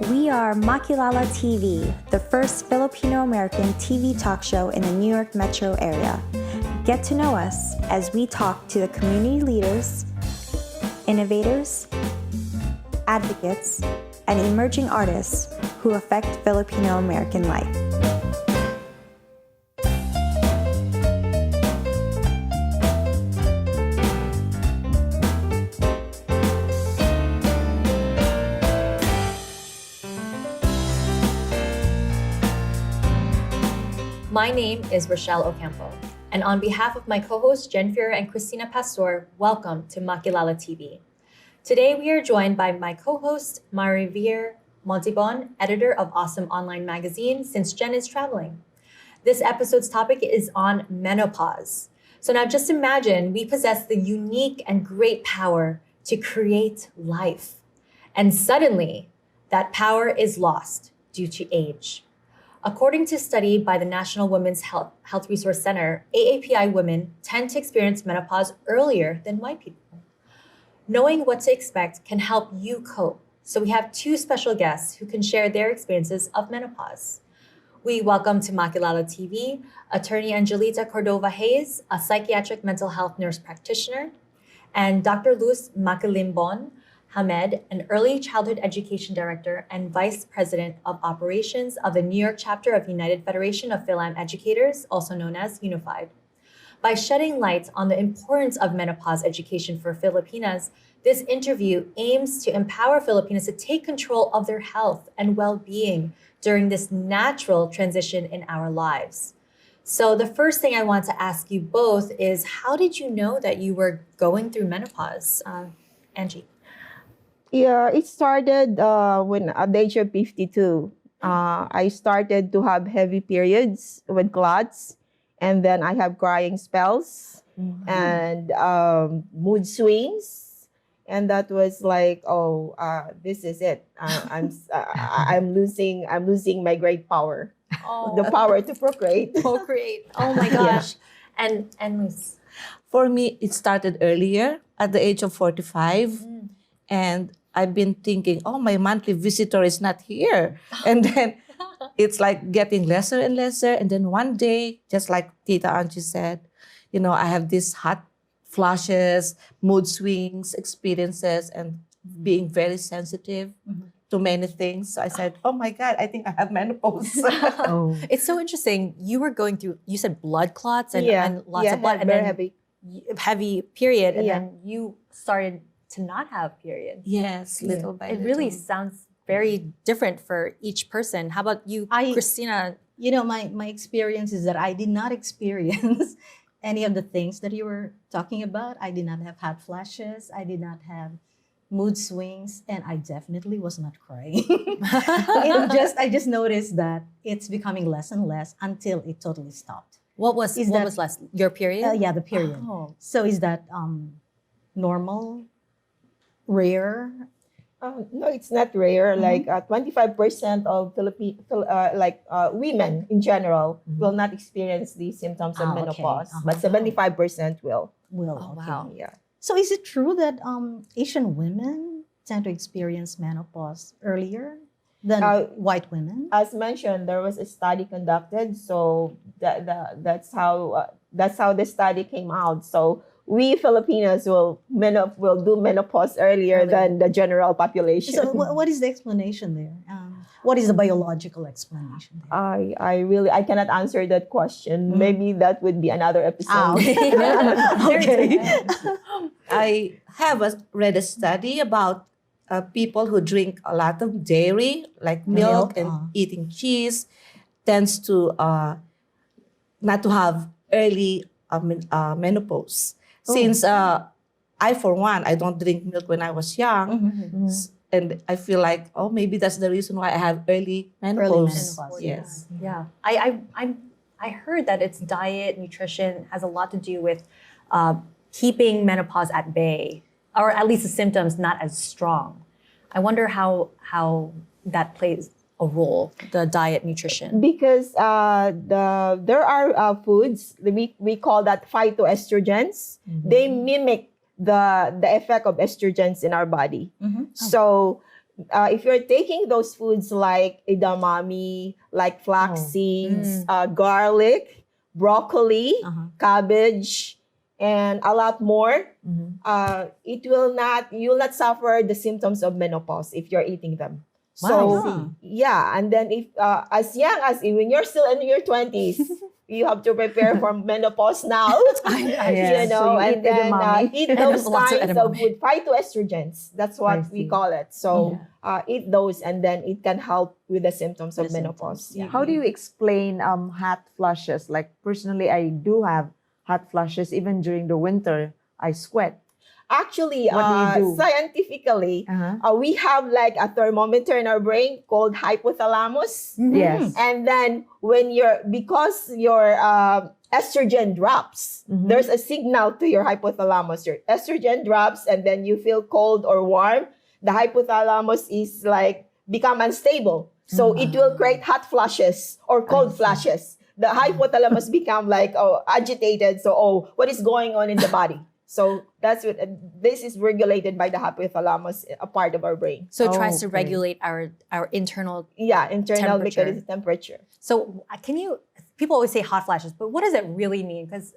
We are Makilala TV, the first Filipino-American TV talk show in the New York metro area. Get to know us as we talk to the community leaders, innovators, advocates, and emerging artists who affect Filipino-American life. My name is Rachelle Ocampo, and on behalf of my co-hosts Jennifer and Cristina Pastor, welcome to Makilala TV. Today we are joined by my co-host Marivir Montebon, editor of Awesome Online Magazine, since Jen is traveling. This episode's topic is on menopause. So now just imagine we possess the unique and great power to create life. And suddenly, that power is lost due to age. According to a study by the National Women's Health Resource Center, AAPI women tend to experience menopause earlier than white people. Knowing what to expect can help you cope. So we have two special guests who can share their experiences of menopause. We welcome to Makilala TV, Attorney Angelita Cordova-Hayes, a psychiatric mental health nurse practitioner, and Dr. Luz Macalimbon, Hamed, an early childhood education director and vice president of operations of the New York chapter of United Federation of Philam Educators, also known as Unified. By shedding light on the importance of menopause education for Filipinas, this interview aims to empower Filipinas to take control of their health and well-being during this natural transition in our lives. So the first thing I want to ask you both is, how did you know that you were going through menopause? Angie. Yeah, it started when at the age of 52. I started to have heavy periods with clots, and then I have crying spells and mood swings, and that was like, this is it. I'm losing my great power, the power to procreate. Procreate. Oh my gosh. Yeah. And Luz. For me, it started earlier at the age of 45, and I've been thinking, my monthly visitor is not here. And then it's like getting lesser and lesser. And then one day, just like Tita Angie said, I have these hot flashes, mood swings, experiences, and being very sensitive to many things. So I said, oh my God, I think I have menopause. It's so interesting. You were going through, you said blood clots and lots of blood. And very then heavy period. And then you started to not have period. Yes, little by little. It really sounds very different for each person. How about you, Cristina? My experience is that I did not experience any of the things that you were talking about. I did not have hot flashes. I did not have mood swings, and I definitely was not crying. I just noticed that it's becoming less and less until it totally stopped. What was less? Your period? Yeah, the period. Oh. So is that normal? Rare? No, it's not rare. Like 25% of women in general will not experience the symptoms of menopause, but 75% will. Will. Wow. Yeah. So is it true that Asian women tend to experience menopause earlier than white women? As mentioned, there was a study conducted, so that's how the study came out. So we Filipinos will do menopause earlier than the general population. So what is the explanation there? What is the biological explanation there? I cannot answer that question. Maybe that would be another episode. Okay. I have read a study about people who drink a lot of dairy, like milk and eating cheese, tends to not to have early menopause. Since I, for one, I don't drink milk when I was young, and I feel like, maybe that's the reason why I have early menopause. Yes. Yeah. I heard that it's diet, nutrition has a lot to do with keeping menopause at bay, or at least the symptoms not as strong. I wonder how that plays a role, the diet, nutrition. Because there are foods, we call that phytoestrogens. They mimic the effect of estrogens in our body. So if you're taking those foods like edamame, like flax seeds, garlic, broccoli, cabbage, and a lot more, you'll not suffer the symptoms of menopause if you're eating them. Wow. So yeah, and then if as young as when you're still in your 20s, you have to prepare for menopause now. Yes. You know, So you and eat then edamame. eat those Lots of kinds of edamame. food, phytoestrogens. That's I what we see. call it. So eat those, and then it can help with the symptoms of menopause. Yeah. How do you explain hot flushes? Like personally, I do have hot flushes even during the winter. I sweat. Actually, What do you do? scientifically, we have like a thermometer in our brain called hypothalamus. Yes. And then because your estrogen drops, there's a signal to your hypothalamus. Your estrogen drops, and then you feel cold or warm. The hypothalamus is like become unstable. So it will create hot flushes or cold flashes. The hypothalamus become like agitated. So what is going on in the body? So that's what this is regulated by the hypothalamus, a part of our brain. So it tries to okay. regulate our internal. Yeah, internal Temperature. because it's temperature. So people always say hot flashes, but what does it really mean? Because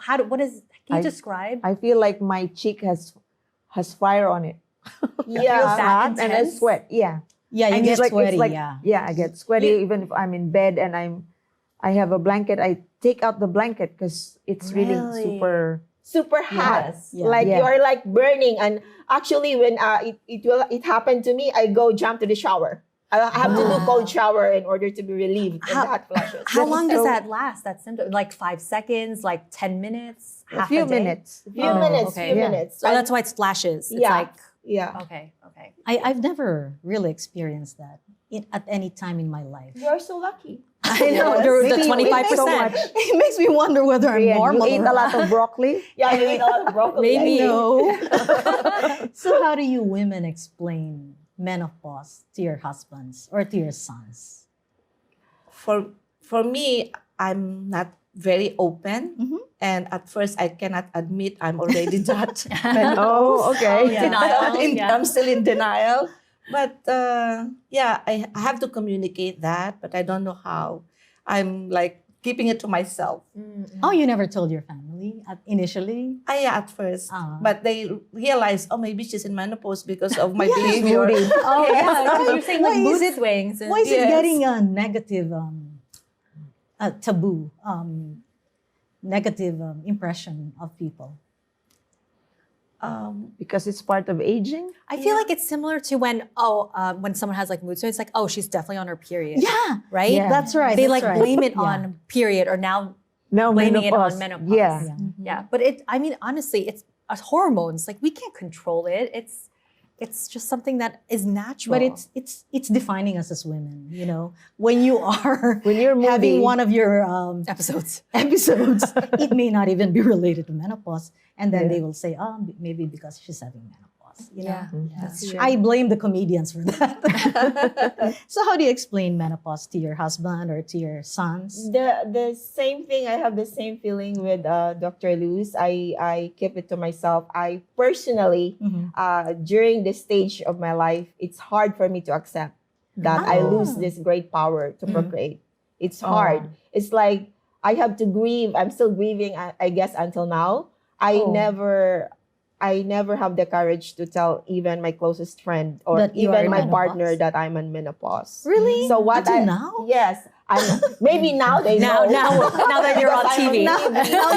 can you describe? I feel like my cheek has fire on it. Yeah. that Hot and I intense? sweat. Yeah. Yeah, you And get it's like, sweaty. it's like, yeah. I get sweaty even if I'm in bed and I have a blanket. I take out the blanket because it's really Super hot. Yes. Yeah. Like Yeah. you're like burning. And actually when it happened to me, I go jump to the shower. I have to do cold shower in order to be relieved in the hot flushes. How long does that last? That symptom, like 5 seconds, like 10 minutes, a half few a day? minutes. Few minutes, okay. few Yeah. minutes. So that's why it's flashes. It's Yeah. like Yeah. okay. I've never really experienced that at any time in my life. You're so lucky. I know Yes. you're the Maybe you eat 25%. so much. It makes me wonder whether I'm Brian, normal. you eat a lot of broccoli. Yeah, you eat a lot of broccoli. Maybe. I know. No. So how do you women explain menopause to your husbands or to your sons? For me, I'm not very open, and at first I cannot admit I'm already that. Oh, okay. yeah. Denial. I'm still in denial. But I have to communicate that, but I don't know how. I'm like keeping it to myself. Oh, you never told your family initially? At first. Ah. But they realized, maybe she's in menopause because of my behavior. Oh yeah, because you're saying like Why is mood it- swings. And, Why is it Yes. getting a negative taboo, negative impression of people? Because it's part of aging. I feel like it's similar to when someone has like mood swings, it's like she's definitely on her period. Yeah, Right. Yeah. that's right. They that's like right. blame it Yeah. on period or now No, blaming menopause. it on menopause. Yeah. Yeah. Yeah, but honestly, it's hormones. Like we can't control it. It's just something that is natural. But it's defining us as women. You know, when you are When you're moody. having one of your episodes. episodes, it may not even be related to menopause, and then Yeah. they will say, maybe because she's having menopause. You know, That's true. I blame the comedians for that. So how do you explain menopause to your husband or to your sons? The same thing. I have the same feeling with Dr. Luz. I keep it to myself. I personally, during this stage of my life, it's hard for me to accept that I lose this great power to procreate. It's hard. It's like I have to grieve. I'm still grieving, I guess, until now. I never have the courage to tell even my closest friend or That you are even in my menopause? partner that I'm in menopause. Really? So what Until I now? Yes, maybe now they know. Now that you're on TV. Now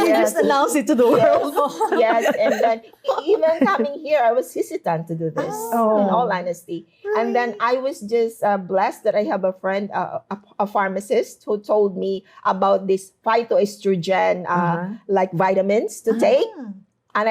you just announce it to the world. Yes, and then even coming here, I was hesitant to do this. In all honesty, and then I was just blessed that I have a friend, a pharmacist, who told me about this phytoestrogen, like vitamins to take, and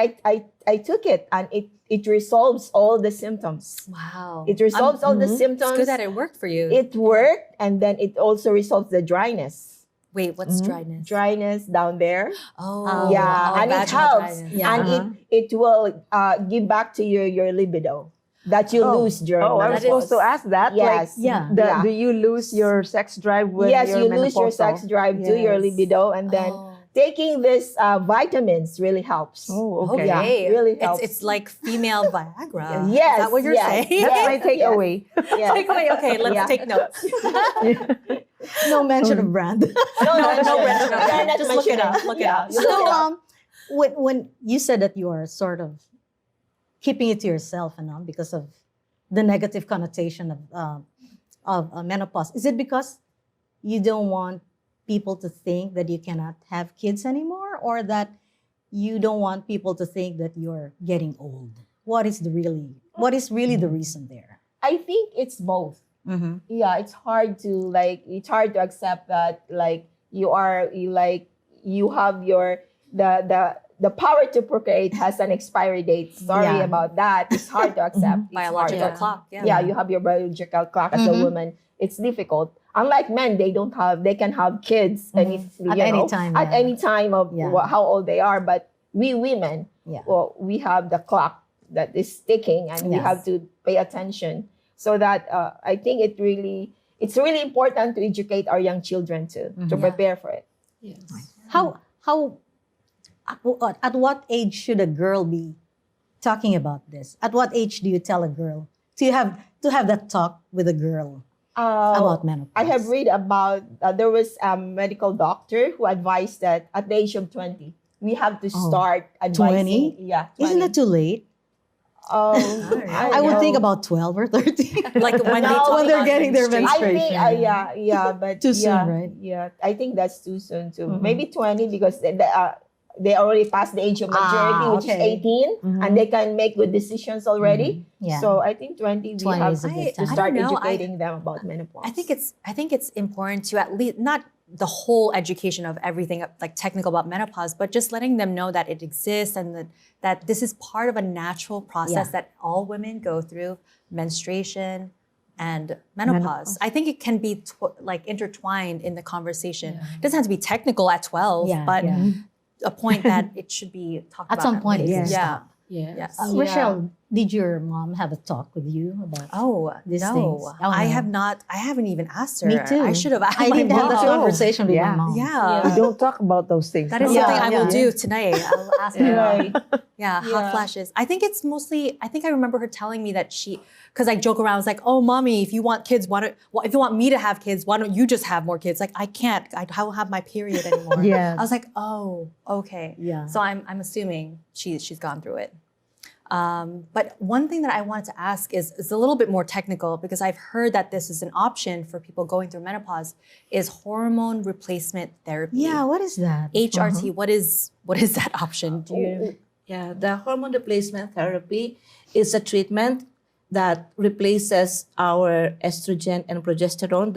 I took it, and it resolves all the symptoms. Wow. It resolves all the symptoms. It's good that it worked for you. It worked, and then it also resolves the dryness. Wait, what's dryness? Dryness down there. Oh, Yeah, and it vaginal helps. dryness. Yeah. And it will give back to your libido that you lose during I was menopause. supposed to ask that. Yes. Yeah. Do you lose your sex drive when Yes, you're you lose your menopausal? sex drive to your Yes. libido, and then taking this vitamins really helps. Oh, okay. Yeah, really helps. It's like female Viagra. Yes, Is that what you're yes. saying? That's my takeaway. Yes. Takeaway. Okay, let's Yeah. take notes. No mention of brand. No mention of Yeah, it. not Just look it mention up. it. Look it Yeah. up. You look So, it up. when you said that you are sort of keeping it to yourself and all because of the negative connotation of menopause, is it because you don't want people to think that you cannot have kids anymore, or that you don't want people to think that you're getting old? What is really the reason there? I think it's both. Mm-hmm. Yeah, it's hard to accept that you have the power to procreate has an expiry date. Sorry Yeah. about that. It's hard to accept. It's Biological hard to- clock. Yeah. Yeah, you have your biological clock as a Mhm. woman. It's difficult. Unlike men, they can have kids Mhm. at any time, at yeah. any time of Yeah. how old they are. But we women, Yeah. well, we have the clock that is ticking, and we Yes. have to pay attention. So that I think it's really important to educate our young children to Mhm. prepare for it. Yes. How at what age should a girl be talking about this? At what age do you tell a girl to have that talk with a girl about menopause? I have read about there was a medical doctor who advised that at the age of 20 we have to start advising. 20? Yeah, 20. Isn't it too late? I would think about 12 or 13. Like when they No, talk when they're about getting their menstruation. I think, menstruation. but Too soon, right? Yeah, I think that's too soon too. Mhm. Maybe 20 because they already passed the age of majority, which okay. is 18, and they can make good decisions already. Yeah. So I think 20 we 20 have is a good to time. start I don't know, educating them about menopause. I think it's important to at least not the whole education of everything like technical about menopause, but just letting them know that it exists and that this is part of a natural process Yeah. that all women go through: menstruation and menopause. I think it can be intertwined in the conversation. It doesn't have to be technical at 12, Yeah, but yeah. a point that it should be talked At about some point, it least. can Yeah. stop. Yes. Yes. Rachelle, did your mom have a talk with you about? Oh, These no. things. Oh, I no. have not. I haven't even asked her. Me too. I should have asked I my didn't have mom. that conversation with Yeah. my mom. Yeah. We don't talk about those things. That is no? something I will Yeah. do tonight. I'll ask her. Right. Yeah, hot Yeah. flashes. I think it's mostly, I think I remember her telling me that because I joke around, I was like, oh, mommy, if you want kids, if you want me to have kids, why don't you just have more kids? Like, I can't, I don't have my period anymore. Yes. I was like, oh, okay. Yeah. So I'm assuming she's gone through it. But one thing that I wanted to ask is a little bit more technical, because I've heard that this is an option for people going through menopause, is hormone replacement therapy. Yeah, what is that? HRT, what is that option? Do you? Yeah, the hormone replacement therapy is a treatment that replaces our estrogen and progesterone,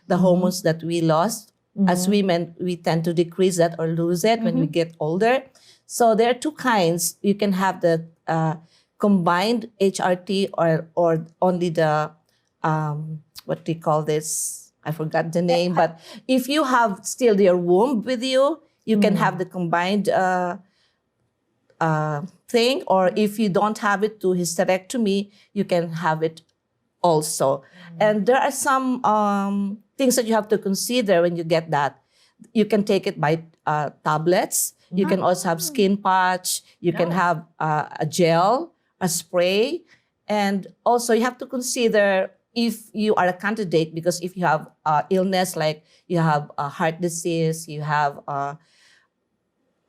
the hormones that we lost. As women, we tend to decrease that or lose it when we get older. So there are two kinds. You can have the combined HRT or only the, what do you call this? I forgot the name. But if you have still your womb with you, you can have the combined thing. Or if you don't have it, to hysterectomy, you can have it also. And there are some things that you have to consider when you get that. You can take it by tablets. You can also have skin patch. You can have a gel, a spray. And also you have to consider if you are a candidate, because if you have illness, like you have heart disease, you have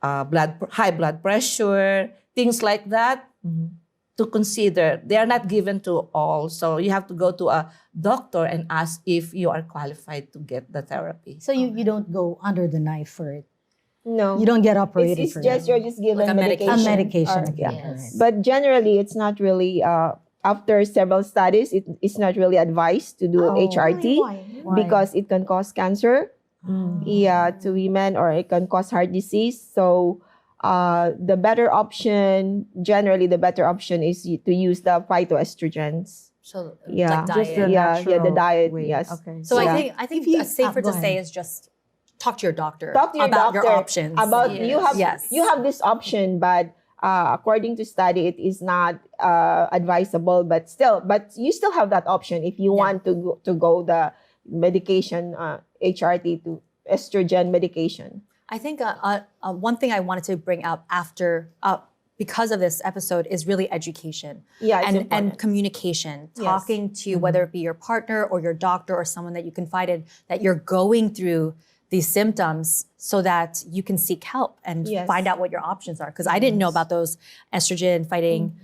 high blood pressure, things like that, to consider. They are not given to all. So you have to go to a doctor and ask if you are qualified to get the therapy. So you don't go under the knife for it. No. You don't get operated It's for just it. you're just given Like a medication. A medication. Or- Okay, yeah. alright. But generally, it's not really, after several studies, it's not really advised to do HRT Why? because it can cause cancer to women, or it can cause heart disease. So the better option is to use the phytoestrogens. So Yeah. like Just the diet. the natural diet, way. yes. Okay. So Yeah. I think If you- it's safer go to say ahead. is just talk to your doctor. Talk to your about doctor your options. about Yes. you have this option, but according to study, it is not advisable. But you still have that option if you want to go the medication HRT to estrogen medication. I think one thing I wanted to bring up because of this episode is really education. Yeah, it's and important. communication. Yes. Talking to whether it be your partner or your doctor or someone that you confide in that you're going through these symptoms so that you can seek help and Yes. find out what your options are. Because I didn't know about those estrogen fighting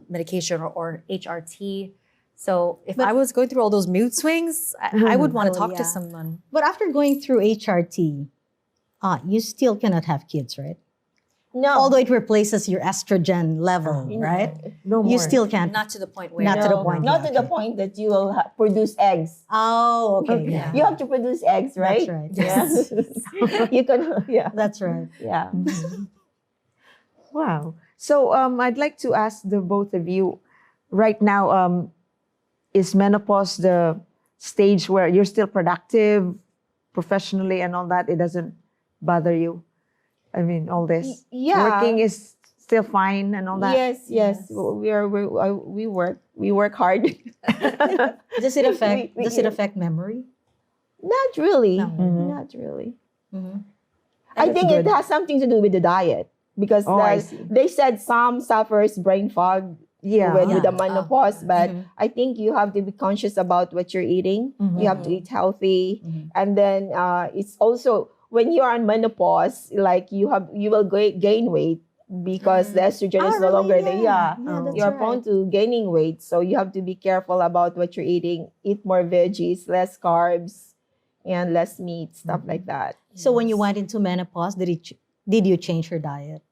medication or HRT. So if I was going through all those mood swings, I would want to talk to someone. But after going through HRT, you still cannot have kids, right? No. Although it replaces your estrogen level, right? No more. You still can't. Not to the point where Not to the point. Not yeah, to the okay. point that you will produce eggs. Oh, okay. Yeah. You have to produce eggs, right? That's right. Yeah. You can, yeah. That's right. Yeah. Wow. So I'd like to ask the both of you, right now, is menopause the stage where you're still productive professionally and all that? It doesn't bother you? I mean, all this. Yeah. Working is still fine and all that? Yes. We work hard. Does it affect? We- Does it affect memory? Not really. No. Not really. Mhm. I think it has something to do with the diet because Oh, I see. they said some suffers brain fog Yeah. with the Yeah. menopause, but Mhm. I think you have to be conscious about what you're eating. You have to eat healthy, and then it's also when you're on menopause, like you will gain weight because the estrogen is no longer there. Yeah, that's you're right. prone to gaining weight, so you have to be careful about what you're eating. Eat more veggies, less carbs, and less meat, stuff like that. So when you went into menopause, did you change your diet?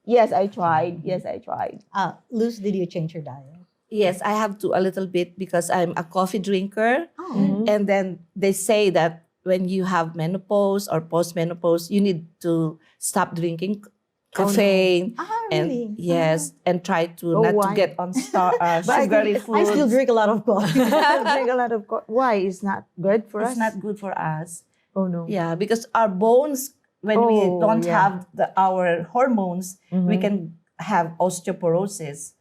Yes, I tried. Luz, did you change your diet? Yes, I have to a little bit because I'm a coffee drinker. Oh, And then they say that when you have menopause or post-menopause, you need to stop drinking caffeine. And really? yes, and try to not why? to get on sugary foods. I still drink a lot of coffee. Drink a lot of why? It's not good for us? It's not good for us. Oh, no. Yeah, because our bones, when we Oh, don't yeah. have our hormones, we can have osteoporosis.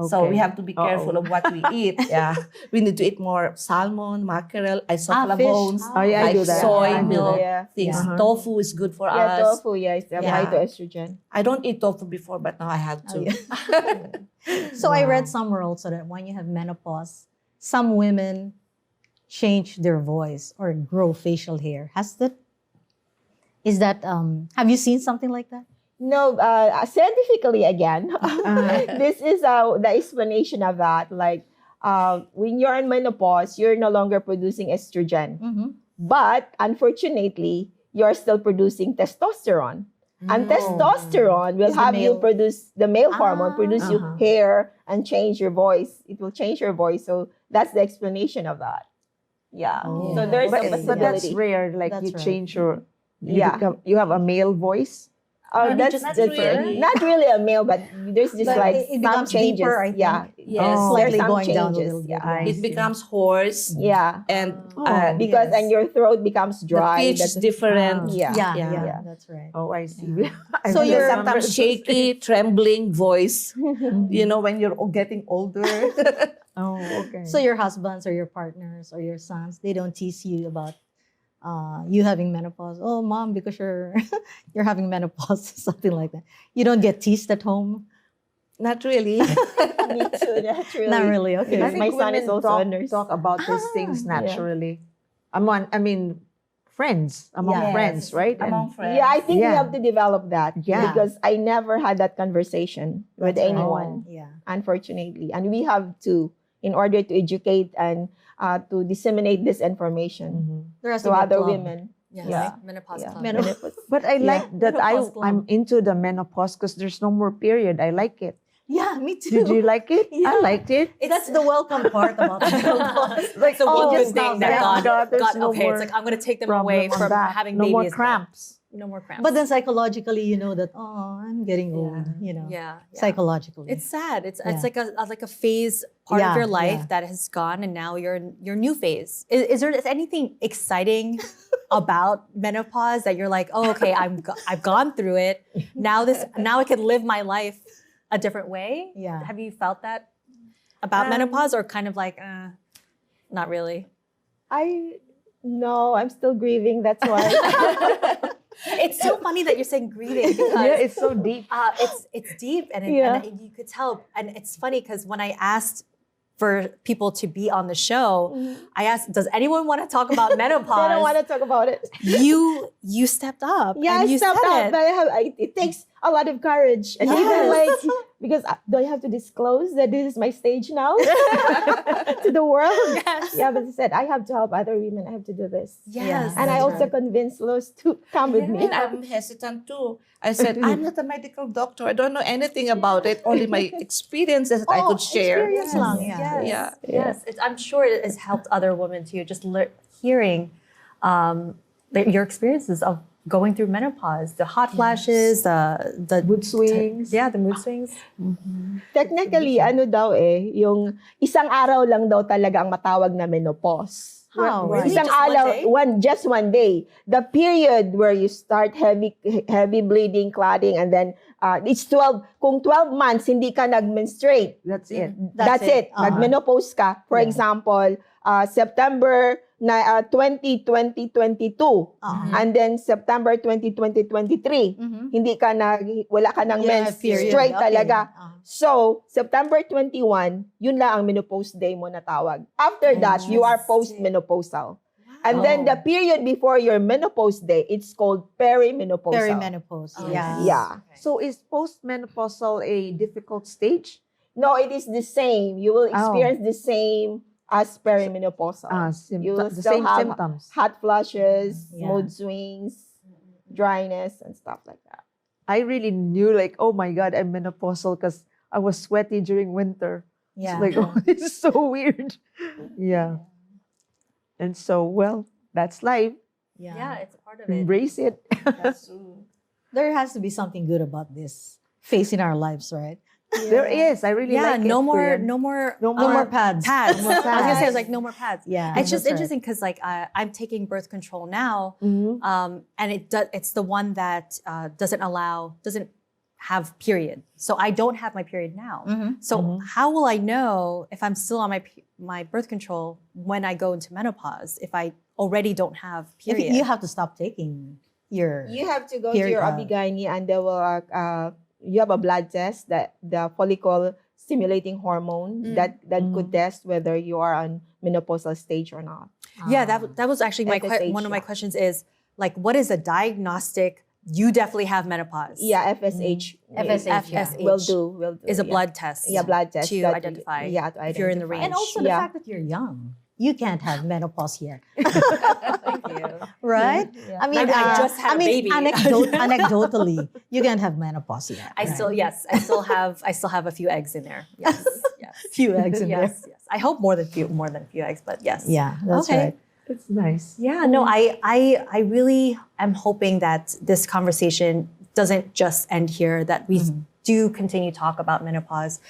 So we Okay. have to be careful of what we eat. Yeah, we need to eat more salmon, mackerel, isoflavones, fish. Oh, yeah, I like do that. soy I do milk, that, yeah. things. Yeah. Tofu is good for Yeah, us. tofu, yeah, it's high Yeah. to estrogen. I don't eat tofu before, but now I have to. So I read somewhere also that when you have menopause, some women change their voice or grow facial hair. Is that have you seen something like that? No, scientifically again, this is the explanation of that. Like when you're in menopause, you're no longer producing estrogen, but unfortunately, you're still producing testosterone. And testosterone will Is the have you male- produce the male hormone, produce you Uh-huh. hair and change your voice. It will change your voice. So that's the explanation of that. Yeah. Oh. So there's a But that's possibility. rare. Like That's you right. change your, Yeah. you have a male voice. Oh, Not that's just different. really. Not really a male, but there's just But like it some becomes changes. deeper, I think. Yeah. Yes. Oh. Slightly There's some going down a changes. little bit. Yeah. I It see. becomes hoarse Yeah. and Because yes. and your throat becomes the dry. pitch is different. Yeah. Yeah, that's right. Oh, I see. So I you're- remember Sometimes shaky, trembling voice. You know, when you're getting older. Oh, okay. So your husbands or your partners or your sons, they don't tease you about you having menopause. Oh, mom, because you're you're having menopause, something like that. You don't get teased at home. Not really. Me too, naturally. Not really. Okay. I Because think my son is women also a nurse. talk about these things naturally. I mean, friends, among Yes. friends, right? Among friends. Yeah, I think we Yeah. have to develop that. Yeah. Because I never had that conversation with That's right. anyone, Yeah. unfortunately. And we have to, in order to educate and to disseminate this information Mhm. There has to be a other club. women. Yes, Yeah. menopause Yeah. club. Menopause. But I like that Menopause club. I'm into the menopause because there's no more period. I like it. Yeah, me too. Did you like it? I Yeah. liked it. That's the welcome part about menopause. Like the one Oh, good just thing now, that thank God there's God no okay, it's more like I'm gonna take them problem away on from that. having No more babies. cramps. No more cramps. But then psychologically, you know that I'm getting old. You know, yeah. psychologically. It's sad. It's Yeah. like a phase part of Yeah, your life yeah. that has gone, and now you're in your new phase. Is there anything exciting about menopause that you're like, oh, okay, I've gone through it. Now I can live my life a different way. Yeah. Have you felt that about menopause, or kind of like, not really? No, I'm still grieving. That's why. It's so funny that you're saying grieving because Yeah, it's so deep. it's deep and, Yeah. and you could tell. And it's funny because when I asked for people to be on the show, I asked, does anyone want to talk about menopause? I don't want to talk about it. You stepped up. Yeah, and I you stepped said up, but it takes a lot of courage. And even like, because do I have to disclose that this is my stage now to the world? Yes. Yeah, but I said, I have to help other women. I have to do this. Yes. And I that's also right. convinced Luz to come with me. And I'm hesitant too. I said, I'm not a medical doctor. I don't know anything about it. Only my experiences that I could share. experience lang, yeah. Yes. Yeah. Yes. I'm sure it has helped other women too, just hearing your experiences of going through menopause, the hot flashes, the Mood swings. the mood swings. Technically, ano daw yung isang araw lang daw talaga ang matawag na menopause. How? Really? Isang Just one araw, day? just one day. The period where you start heavy bleeding, clotting, and then it's 12, kung 12 months hindi ka nag-menstruate, That's it. that's it. Uh-huh. Nag-menopause ka. For example, September 2022, and then September 2023, hindi ka wala ka ng mens, period. straight Okay. talaga. Uh-huh. So, September 21, yun lang ang menopause day mo na tawag. After that, you are postmenopausal. And then the period before your menopause day, it's called perimenopausal. Perimenopause. Yeah. Yeah. So is postmenopausal a difficult stage? No, it is the same. You will experience the same as perimenopausal. You will The still same have symptoms. hot flushes, Yeah. mood swings, dryness, and stuff like that. I really knew like, oh my God, I'm menopausal because I was sweaty during winter. Yeah. It's like, oh, it's so weird. Yeah. And so, well, that's life. Yeah, it's a part of it. Embrace it. There has to be something good about this phase in our lives, right? There is. I really like it. no more Korean. no more No uh, more pads. pads. No more I was gonna say pads. it's like no more pads. Yeah. It's just that's right. interesting because like I'm taking birth control now, Mm-hmm. and it's the one that doesn't have period. So I don't have my period now. So how will I know if I'm still on my birth control when I go into menopause if I already don't have If period? you have to stop taking your You have to go to Period. your OB/GYN and they will, you have a blood test, that the follicle stimulating hormone that could test whether you are on menopausal stage or not. Yeah, that was actually FSH, one of my yeah. questions is like, what is a diagnostic? You definitely have menopause. Yeah, FSH. FSH, yeah. Will do. Is a yeah. blood test. Yeah, blood test. to that- identify. Yeah, to if you're in the identify. range. and also the Yeah. fact that you're young. You can't have menopause yet, Thank you. right? I mean, I just had a baby. Anecdotally, you can't have menopause yet. I still have a few eggs in there. Yes, yes. few eggs in there. Yes. I hope more than few eggs, but yes. Yeah, that's Okay. right. It's nice. Yeah, no, I really am hoping that this conversation doesn't just end here, that we do continue to talk about menopause.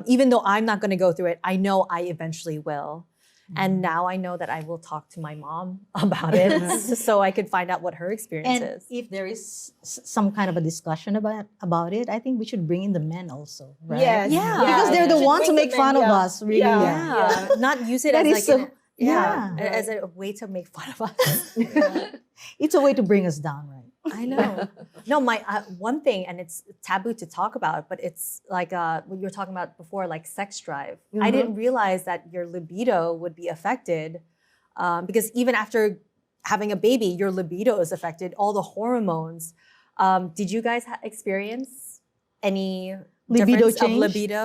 Even though I'm not going to go through it, I know I eventually will. And now I know that I will talk to my mom about it so I could find out what her experience And is. if there is some kind of a discussion about it, I think we should bring in the men also, right? Yes. Yeah. Because they're the Should ones who bring make the fun men, of yeah. us, really. Yeah. Not use it That as is like so- an- yeah. as a way to make fun of us. It's a way to bring us down, right? I know. No, my one thing, and it's taboo to talk about, but it's like what you were talking about before, like sex drive. I didn't realize that your libido would be affected because even after having a baby, your libido is affected, all the hormones. Did you guys experience any Libido difference of change? libido?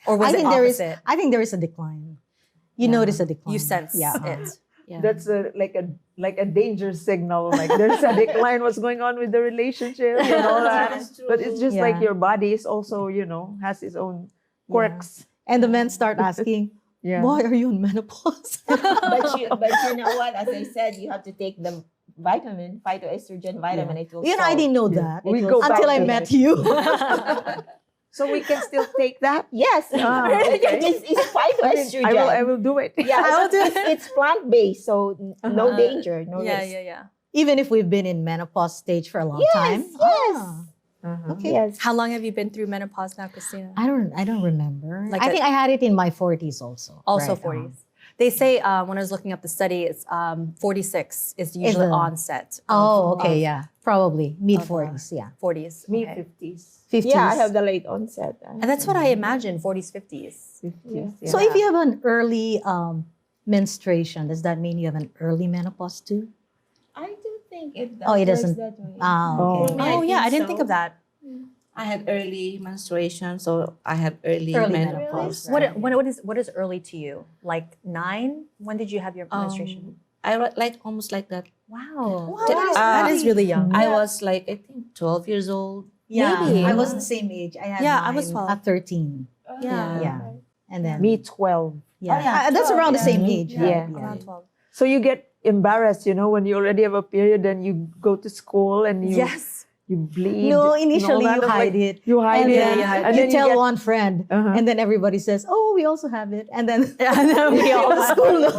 Or was it opposite? I think there is a decline. You notice a decline. You sense Yeah. it. Yeah. That's like a danger signal. Like there's a decline. What's going on with the relationship and all that. But it's just like Yeah. your body is also, has its own quirks. And the men start asking, Yeah. why are you in menopause? but you know what? As I said, you have to take the vitamin, phytoestrogen vitamin. It will I solve. didn't know that We go back until I to met it. you. So we can still take that. Yes. Okay. It's phytoestrogen. I will do it. Yeah, I will do it. It's plant based, so no danger, no Yeah, risk. yeah. Even if we've been in menopause stage for a long time. Yes. Ah, okay. Yes. How long have you been through menopause now, Christina? I don't remember. Like I a- think I had it in my 40s also. Also Right, 40s. They say when I was looking up the study, it's 46 is usually the- onset. Oh, of- okay, of yeah. Probably mid-40s, yeah. 40s. Me, okay. 50s. 50s. Yeah, I have the late onset. And that's what I imagine, 40s, 50s. 50s, yeah. So if you have an early menstruation, does that mean you have an early menopause too? I do think it Oh, it doesn't. that way. Ah, okay. Oh. I Oh, yeah, think I didn't think so. of that. I had early menstruation, so I have early, Early menopause. menopause. What is early to you? Like 9? When did you have your menstruation? Like almost like that. Wow. Wow, That is really young. I was like, I think 12 years old. Yeah, Maybe. I was the same age. I had Yeah, I mine was 12. at 13. Yeah. Yeah. And then Me, 12. yeah, yeah, that's 12, around the yeah. same age. Yeah. right? Around 12. So you get embarrassed, when you already have a period and you go to school and Yes. you bleed. No, and all initially that. you It's hide like, it. You hide And it. then And you then tell get- one friend, Uh-huh. and then everybody says, "Oh, we also have it." And then And then we all, the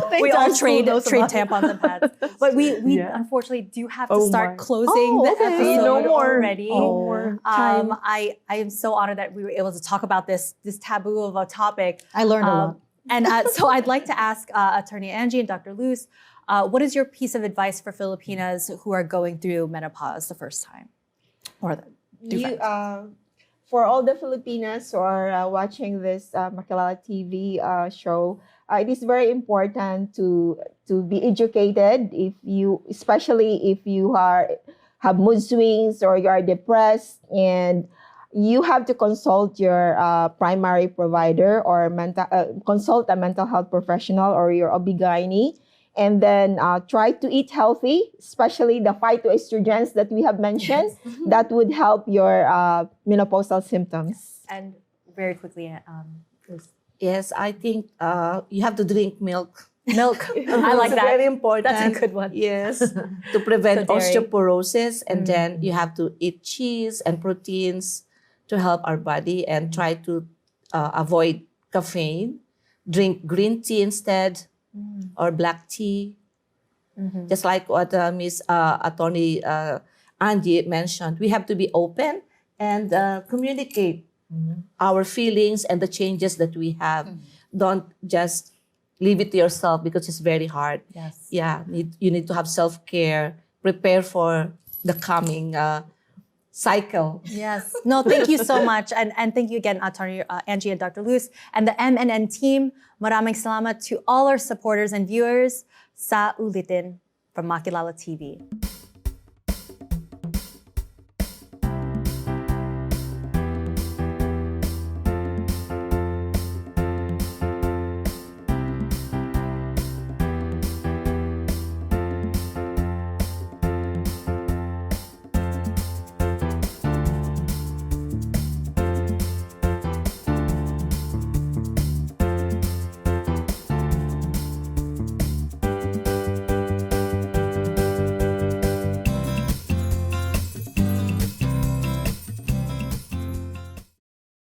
we entire all school trade knows about it. tampons and pads. But we Yeah. unfortunately do have to Oh start my. closing Oh, the okay. episode No more. already. No more time. I am so honored that we were able to talk about this taboo of a topic. I learned a lot. And so I'd like to ask Attorney Angie and Dr. Luz, what is your piece of advice for Filipinas who are going through menopause the first time? Or For all the Filipinas who are watching this Makilala TV show, it is very important to be educated. Especially if you have mood swings or you are depressed, and you have to consult your primary provider or consult a mental health professional or your OB/GYN. And then try to eat healthy, especially the phytoestrogens that we have mentioned. That would help your menopausal symptoms. and very quickly, Luz. Yes, I think you have to drink milk. Milk. I like It's that. very important. That's a good one. Yes, to prevent So dairy. osteoporosis, and then you have to eat cheese and proteins to help our body, and try to avoid caffeine. Drink green tea instead, or black tea. Just like what Miss Attorney Angie mentioned, we have to be open and communicate our feelings and the changes that we have. Don't just leave it to yourself, because it's very hard. Yes. Yeah, you need to have self-care, prepare for the coming cycle. Yes. No, thank you so much. And thank you again, Attorney Angie and Dr. Luz. And the MNN team, maraming salamat to all our supporters and viewers. Sa ulitin from Makilala TV.